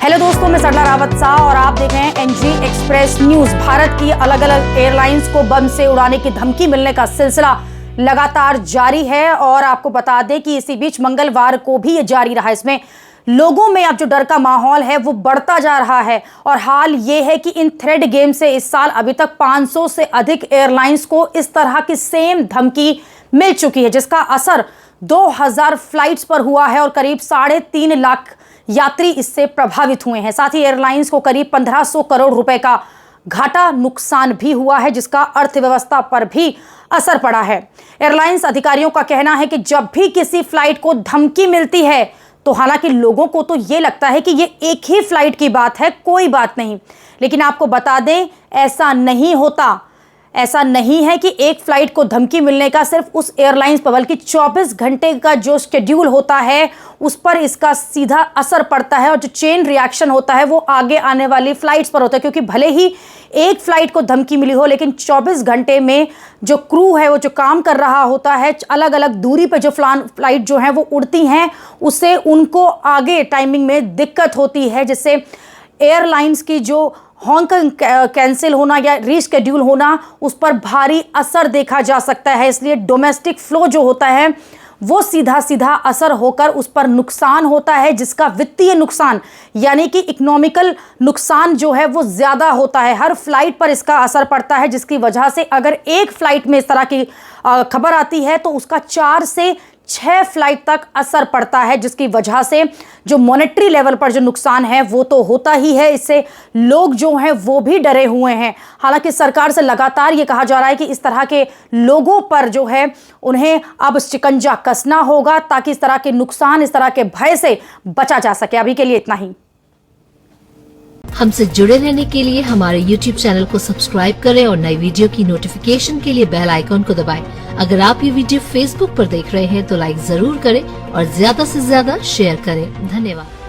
Hello दोस्तों, मैं सरला रावत शाह और आप देख रहे हैं एनजी एक्सप्रेस न्यूज। भारत की अलग अलग एयरलाइंस को बम से उड़ाने की धमकी मिलने का सिलसिला लगातार जारी है और आपको बता दें कि इसी बीच मंगलवार को भी ये जारी रहा। इसमें लोगों में अब जो डर का माहौल है वो बढ़ता जा रहा है और हाल ये है कि इन थ्रेड गेम से इस साल अभी तक 500 से अधिक एयरलाइंस को इस तरह की सेम धमकी मिल चुकी है, जिसका असर 2000 फ्लाइट्स पर हुआ है और करीब 3.5 लाख यात्री इससे प्रभावित हुए हैं। साथ ही एयरलाइंस को करीब 1500 करोड़ रुपए का घाटा नुकसान भी हुआ है, जिसका अर्थव्यवस्था पर भी असर पड़ा है। एयरलाइंस अधिकारियों का कहना है कि जब भी किसी फ्लाइट को धमकी मिलती है तो हालांकि लोगों को तो ये लगता है कि ये एक ही फ्लाइट की बात है, कोई बात नहीं, लेकिन आपको बता दें ऐसा नहीं होता। ऐसा नहीं है कि एक फ्लाइट को धमकी मिलने का सिर्फ उस एयरलाइंस पर, बल्कि 24 घंटे का जो शेड्यूल होता है उस पर इसका सीधा असर पड़ता है और जो चेन रिएक्शन होता है वो आगे आने वाली फ्लाइट्स पर होता है। क्योंकि भले ही एक फ्लाइट को धमकी मिली हो, लेकिन 24 घंटे में जो क्रू है वो जो काम कर रहा होता है, अलग अलग दूरी पर जो फ्लाइट जो है वो उड़ती हैं, उससे उनको आगे टाइमिंग में दिक्कत होती है, जिससे एयरलाइंस की जो हांगकांग कैंसिल होना या रीशेड्यूल होना उस पर भारी असर देखा जा सकता है। इसलिए डोमेस्टिक फ्लो जो होता है वो सीधा सीधा असर होकर उस पर नुकसान होता है, जिसका वित्तीय नुकसान यानी कि इकोनॉमिकल नुकसान जो है वो ज़्यादा होता है। हर फ्लाइट पर इसका असर पड़ता है, जिसकी वजह से अगर एक फ्लाइट में इस तरह की खबर आती है तो उसका 4 से 6 फ्लाइट तक असर पड़ता है, जिसकी वजह से जो मॉनेटरी लेवल पर जो नुकसान है वो तो होता ही है। इससे लोग जो हैं वो भी डरे हुए हैं। हालांकि सरकार से लगातार ये कहा जा रहा है कि इस तरह के लोगों पर जो है उन्हें अब शिकंजा कसना होगा, ताकि इस तरह के नुकसान, इस तरह के भय से बचा जा सके। अभी के लिए इतना ही। हमसे जुड़े रहने के लिए हमारे YouTube चैनल को सब्सक्राइब करें और नई वीडियो की नोटिफिकेशन के लिए बेल आइकॉन को दबाएं। अगर आप ये वीडियो Facebook पर देख रहे हैं तो लाइक जरूर करें और ज्यादा से ज्यादा शेयर करें। धन्यवाद।